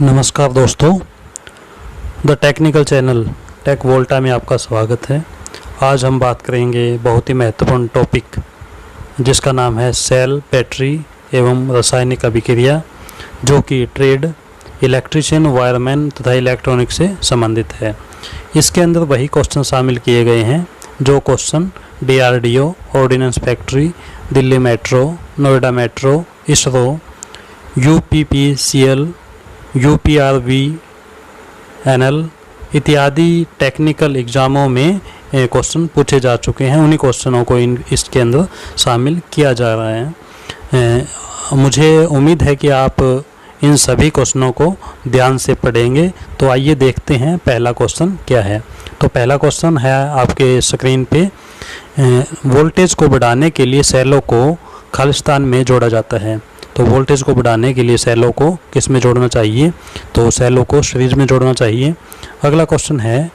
नमस्कार दोस्तों, the technical channel take वोल्टा में आपका स्वागत है। आज हम बात करेंगे बहुत ही महत्वपूर्ण टॉपिक जिसका नाम है सेल, बैटरी एवं रासायनिक अभिक्रिया, जो कि ट्रेड, इलेक्ट्रीशियन, वायरमैन तथा इलेक्ट्रॉनिक से संबंधित है। इसके अंदर वही क्वेश्चन शामिल किए गए हैं जो question DRDO, ordnance factory, Delhi metro, Noida metro, ISRO, UPPCL, UPRVNL इत्यादि टेक्निकल एग्ज़ामों में क्वेश्चन पूछे जा चुके हैं। उन्हीं क्वेश्चनों को इसके अंदर शामिल किया जा रहा है। मुझे उम्मीद है कि आप इन सभी क्वेश्चनों को ध्यान से पढ़ेंगे। तो आइए देखते हैं पहला क्वेश्चन क्या है। तो पहला क्वेश्चन है आपके स्क्रीन पे, वोल्टेज को बढ़ाने के लिए सेलों को खालिस्तान में जोड़ा जाता है। तो वोल्टेज को बढ़ाने के लिए सेलों को किस में जोड़ना चाहिए? तो सेलों को सीरीज में जोड़ना चाहिए। अगला क्वेश्चन है,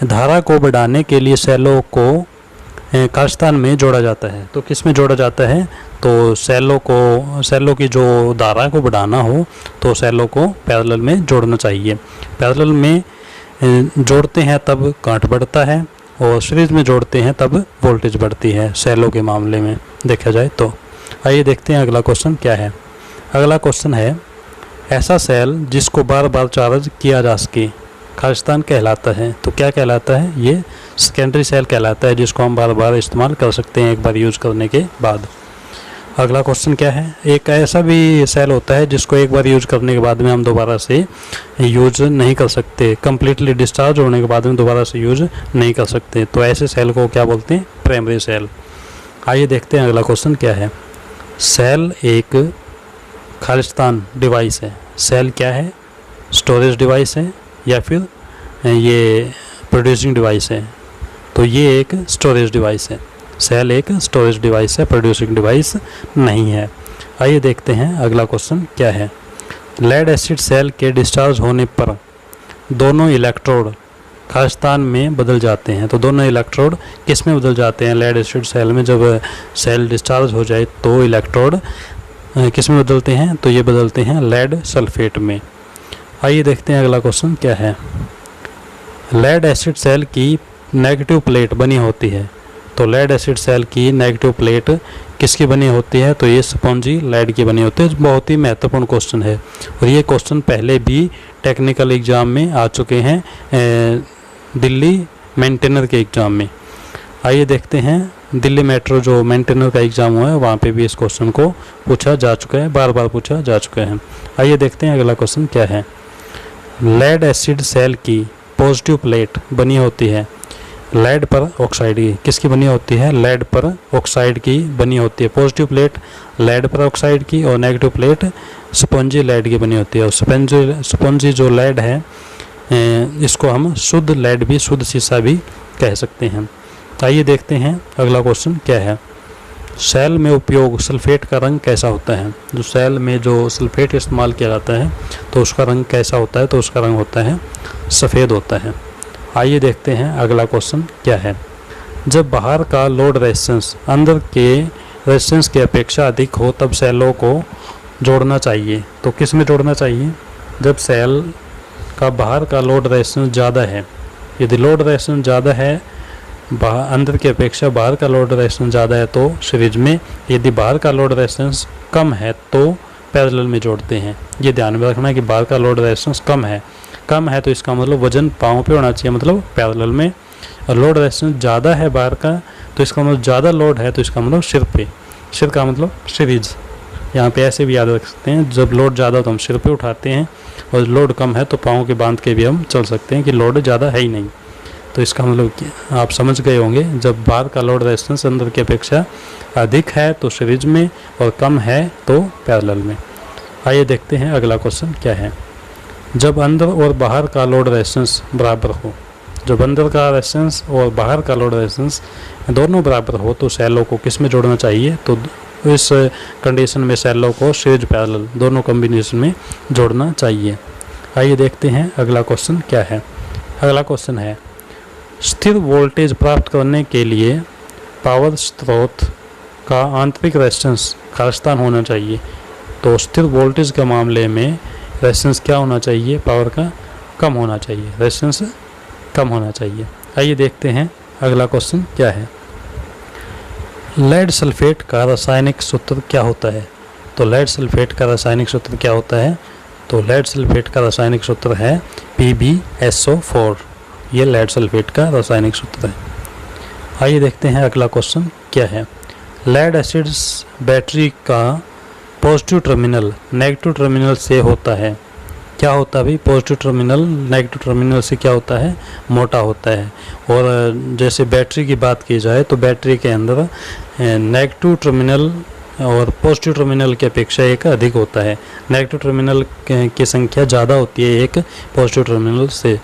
धारा को बढ़ाने के लिए सेलों को खालिस्तान में जोड़ा जाता है। तो किस में जोड़ा जाता है? तो सेलों की जो धारा को बढ़ाना हो तो सेलों को पैरेलल में जोड़ना चाहिए। पैरेलल में जोड़ते हैं तब करंट बढ़ता है और सीरीज में जोड़ते हैं तब वोल्टेज बढ़ती है सेलों के मामले में देखा जाए तो। आइए देखते हैं अगला क्वेश्चन क्या है। अगला क्वेश्चन है, ऐसा सेल जिसको बार बार चार्ज किया जा सके खालिस्तान कहलाता है। तो क्या कहलाता है? ये सेकेंडरी सेल कहलाता है, जिसको हम बार बार इस्तेमाल कर सकते हैं एक बार यूज़ करने के बाद। अगला क्वेश्चन क्या है, एक ऐसा भी सेल होता है जिसको एक बार यूज करने के बाद में हम दोबारा से यूज नहीं कर सकते, कम्प्लीटली डिस्चार्ज होने के बाद में दोबारा से यूज नहीं कर सकते। तो ऐसे सेल को क्या बोलते हैं? Primary cell. आइए देखते हैं अगला क्वेश्चन क्या है। सेल एक खालिस्तान डिवाइस है। सेल क्या है? स्टोरेज डिवाइस है या फिर ये प्रोड्यूसिंग डिवाइस है? तो ये एक स्टोरेज डिवाइस है। सेल एक स्टोरेज डिवाइस है, प्रोड्यूसिंग डिवाइस नहीं है। आइए देखते हैं अगला क्वेश्चन क्या है। लेड एसिड सेल के डिस्चार्ज होने पर दोनों इलेक्ट्रोड खालिस्तान में बदल जाते हैं। तो दोनों इलेक्ट्रोड किस में बदल जाते हैं? लेड एसिड सेल में जब सेल डिस्चार्ज हो जाए तो इलेक्ट्रोड किस में बदलते हैं? तो ये बदलते हैं लेड सल्फेट में। आइए देखते हैं अगला क्वेश्चन क्या है। लेड एसिड सेल की नेगेटिव प्लेट बनी होती है। तो लेड एसिड सेल की नेगेटिव प्लेट किसकी बनी होती है? तो ये स्पॉन्जी लेड की बनी होती है। बहुत ही महत्वपूर्ण क्वेश्चन है और ये क्वेश्चन पहले भी टेक्निकल एग्ज़ाम में आ चुके हैं, दिल्ली मेंटेनर के एग्ज़ाम में। आइए देखते हैं, दिल्ली मेट्रो जो मेंटेनर का एग्ज़ाम हुआ है वहाँ पे भी इस क्वेश्चन को पूछा जा चुका है, बार बार पूछा जा चुका है। आइए देखते हैं अगला क्वेश्चन क्या है। लेड एसिड सेल की पॉजिटिव प्लेट बनी होती है लेड पर ऑक्साइड की। किसकी बनी होती है? लेड पर ऑक्साइड की बनी होती है। पॉजिटिव प्लेट लेड पर ऑक्साइड की और नेगेटिव प्लेट स्पॉन्जी लेड की बनी होती है। और स्पॉन्जी जो लेड है इसको हम शुद्ध लेड भी, शुद्ध शीशा भी कह सकते हैं। आइए देखते हैं अगला क्वेश्चन क्या है। सेल में उपयोग सल्फेट का रंग कैसा होता है? जो सेल में जो सल्फेट इस्तेमाल किया जाता है तो उसका रंग कैसा होता है? तो उसका रंग होता है सफ़ेद होता है। आइए देखते हैं अगला क्वेश्चन क्या है। जब बाहर का लोड रेजिस्टेंस अंदर के रेजिस्टेंस की अपेक्षा अधिक हो तब सेलों को जोड़ना चाहिए। तो किस में जोड़ना चाहिए? जब सेल का बाहर का लोड रेजिस्टेंस ज़्यादा है, यदि लोड रेजिस्टेंस ज़्यादा है अंदर की अपेक्षा बाहर का लोड रेजिस्टेंस ज़्यादा है तो सीरीज में, यदि बाहर का लोड रेजिस्टेंस कम है तो पैरेलल में जोड़ते हैं। ये ध्यान में रखना है कि बाहर का लोड रेजिस्टेंस कम है तो इसका मतलब वजन पाँव पे होना चाहिए, मतलब पैरेलल में। और लोड रेजिस्टेंस ज़्यादा है बाहर का तो इसका मतलब ज़्यादा लोड है तो इसका मतलब सिर पे, सिर का मतलब सीरीज। यहाँ पे ऐसे भी याद रख सकते हैं, जब लोड ज़्यादा हो तो हम सिर पे उठाते हैं और लोड कम है तो पाँव के बांध के भी हम चल सकते हैं कि लोड ज़्यादा है ही नहीं। तो इसका मतलब आप समझ गए होंगे, जब बाहर का लोड रेजिस्टेंस अंदर की अपेक्षा अधिक है तो सीरीज में और कम है तो पैरेलल में। आइए देखते हैं अगला क्वेश्चन क्या है। जब अंदर और बाहर का लोड रेजिस्टेंस बराबर हो, जब अंदर का रेजिस्टेंस और बाहर का लोड रेजिस्टेंस दोनों बराबर हो तो सेलों को किस में जोड़ना चाहिए? तो इस कंडीशन में सेलों को सीरीज पैरेलल दोनों कॉम्बिनेशन में जोड़ना चाहिए। आइए देखते हैं अगला क्वेश्चन क्या है। अगला क्वेश्चन है, स्थिर वोल्टेज प्राप्त करने के लिए पावर स्रोत का आंतरिक रेजिस्टेंस खालिस्तान होना चाहिए। तो स्थिर वोल्टेज के मामले में रेजिस्टेंस क्या होना चाहिए, पावर का कम होना चाहिए, रेजिस्टेंस कम होना चाहिए। आइए देखते हैं अगला क्वेश्चन क्या है। लेड सल्फेट का रासायनिक सूत्र क्या होता है? तो लेड सल्फेट का रासायनिक सूत्र क्या होता है? तो लेड सल्फेट का रासायनिक सूत्र है PbSO4। ये लेड सल्फेट का रासायनिक सूत्र है। आइए देखते हैं अगला क्वेश्चन क्या है। लेड एसिड्स बैटरी का पॉजिटिव टर्मिनल नेगेटिव टर्मिनल से होता है। क्या होता है भाई? पॉजिटिव टर्मिनल नेगेटिव टर्मिनल से क्या होता है? मोटा होता है। और जैसे बैटरी की बात की जाए तो बैटरी के अंदर नेगेटिव टर्मिनल और पॉजिटिव टर्मिनल की अपेक्षा एक अधिक होता है। नेगेटिव टर्मिनल की संख्या ज़्यादा होती है एक पॉजिटिव टर्मिनल से,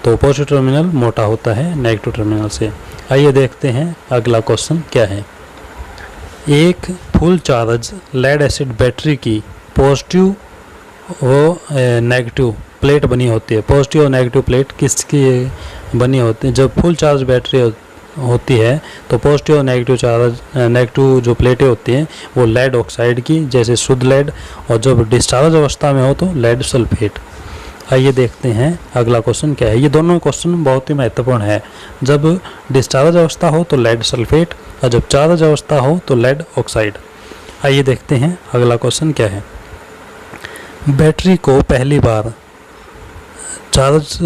तो पॉजिटिव टर्मिनल मोटा होता है नेगेटिव टर्मिनल से। आइए देखते हैं अगला क्वेश्चन क्या है। एक full charge lead acid battery की पॉजिटिव व नेगेटिव प्लेट बनी होती है। पॉजिटिव और नेगेटिव प्लेट किसकी बनी होती है? जब फुल चार्ज बैटरी होती है तो पॉजिटिव और नेगेटिव जो प्लेटें होती हैं वो लेड ऑक्साइड की, जैसे शुद्ध लेड, और जब डिस्चार्ज अवस्था में हो तो लेड सल्फेट। आइए देखते हैं अगला क्वेश्चन क्या है। ये दोनों क्वेश्चन बहुत ही महत्वपूर्ण है। जब डिस्चार्ज अवस्था हो तो लेड सल्फेट, और जब चार्ज अवस्था हो तो लेड ऑक्साइड। आइए देखते हैं अगला क्वेश्चन क्या है। बैटरी को पहली बार चार्ज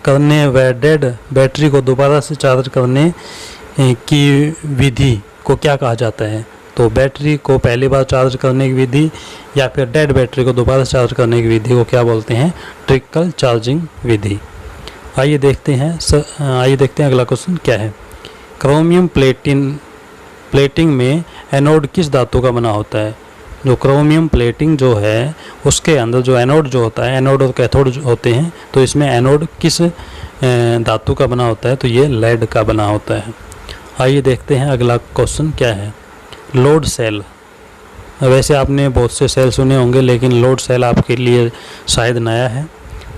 करने व डेड बैटरी को दोबारा से चार्ज करने की विधि को क्या कहा जाता है? तो बैटरी को पहली बार चार्ज करने की विधि या फिर डेड बैटरी को दोबारा चार्ज करने की विधि को क्या बोलते हैं? ट्रिकल चार्जिंग विधि। आइए देखते हैं अगला क्वेश्चन क्या है। क्रोमियम प्लेटिंग में एनोड किस धातु का बना होता है? जो क्रोमियम प्लेटिंग जो है उसके अंदर जो एनोड जो होता है, एनोड और कैथोड जो होते हैं, तो इसमें एनोड किस धातु का बना होता है? तो ये लेड का बना होता है। आइए देखते हैं अगला क्वेश्चन क्या है। Load cell. वैसे आपने बहुत से सेल सुने होंगे लेकिन लोड सेल आपके लिए शायद नया है।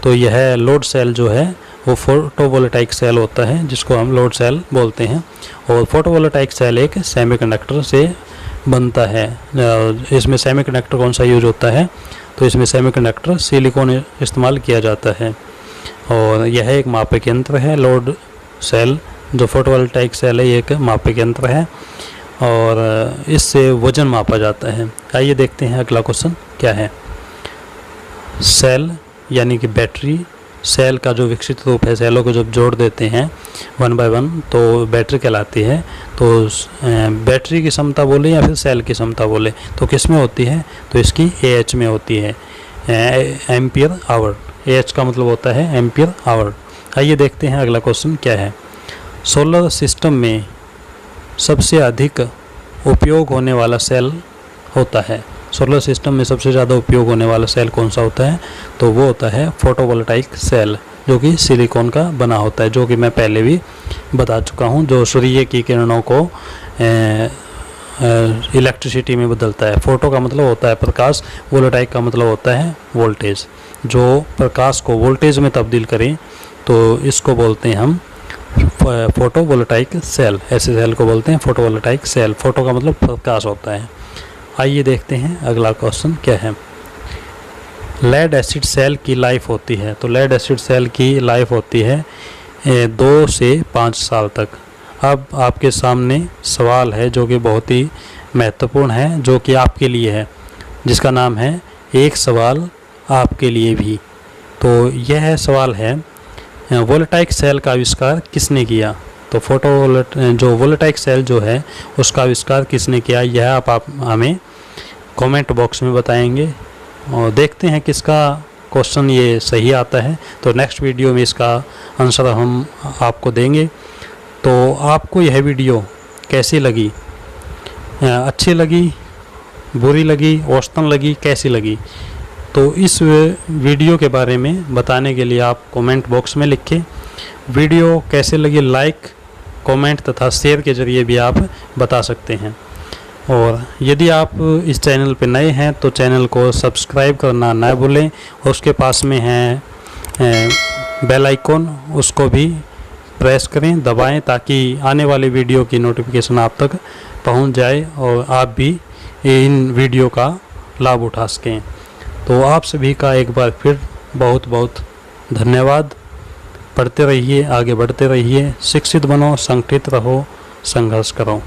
तो यह लोड सेल जो है वो फोटोवोल्टाइक सेल होता है जिसको हम लोड सेल बोलते हैं। और फोटोवोल्टाइक सेल एक सेमीकंडक्टर से बनता है। इसमें सेमीकंडक्टर कौन सा यूज होता है? तो इसमें सेमीकंडक्टर सिलिकॉन इस्तेमाल किया जाता है। और यह एक मापक यंत्र है। लोड सेल जो फोटोवोल्टाइक सेल है ये एक मापक यंत्र है और इससे वजन मापा जाता है। आइए देखते हैं अगला क्वेश्चन क्या है। सेल यानी कि बैटरी, सेल का जो विकसित रूप है, सेलों को जब जोड़ देते हैं 1 बाय 1 तो बैटरी कहलाती है। तो बैटरी की क्षमता बोले या फिर सेल की क्षमता बोले तो किस में होती है? तो इसकी AH में होती है, एम्पियर आवर। AH का मतलब होता है एम्पियर आवर। आइए देखते हैं अगला क्वेश्चन क्या है। सोलर सिस्टम में सबसे अधिक उपयोग होने वाला सेल होता है। सोलर सिस्टम में सबसे ज़्यादा उपयोग होने वाला सेल कौन सा होता है? तो वो होता है फोटोवोल्टाइक सेल, जो कि सिलिकॉन का बना होता है, जो कि मैं पहले भी बता चुका हूँ, जो सूर्य की किरणों को इलेक्ट्रिसिटी में बदलता है। फोटो का मतलब होता है प्रकाश, वोल्टाइक का मतलब होता है वोल्टेज। जो प्रकाश को वोल्टेज में तब्दील करें तो इसको बोलते हैं हम फोटोवोल्टाइक सेल। ऐसे सेल को बोलते हैं फोटोवोल्टाइक सेल। फोटो का मतलब प्रकाश होता है। आइए देखते हैं अगला क्वेश्चन क्या है। लेड एसिड सेल की लाइफ होती है। तो लेड एसिड सेल की लाइफ होती है 2 से 5 साल तक। अब आपके सामने सवाल है जो कि बहुत ही महत्वपूर्ण है, जो कि आपके लिए है, जिसका नाम है एक सवाल आपके लिए भी। तो यह सवाल है, वोल्टाइक सेल का आविष्कार किसने किया? तो जो वोल्टाइक सेल जो है उसका आविष्कार किसने किया, यह आप हमें कमेंट बॉक्स में बताएंगे और देखते हैं किसका क्वेश्चन ये सही आता है। तो नेक्स्ट वीडियो में इसका आंसर हम आपको देंगे। तो आपको यह वीडियो कैसी लगी? अच्छी लगी, बुरी लगी, औसतन लगी, कैसी लगी? तो इस वीडियो के बारे में बताने के लिए आप कमेंट बॉक्स में लिखें। वीडियो कैसे लगी लाइक, कमेंट तथा शेयर के जरिए भी आप बता सकते हैं। और यदि आप इस चैनल पर नए हैं तो चैनल को सब्सक्राइब करना ना भूलें और उसके पास में है बेल आइकॉन, उसको भी प्रेस करें, दबाएं, ताकि आने वाली वीडियो की नोटिफिकेशन आप तक पहुंच जाए और आप भी इन वीडियो का लाभ उठा सकें। तो आप सभी का एक बार फिर बहुत बहुत धन्यवाद। पढ़ते रहिए, आगे बढ़ते रहिए, शिक्षित बनो, संगठित रहो, संघर्ष करो।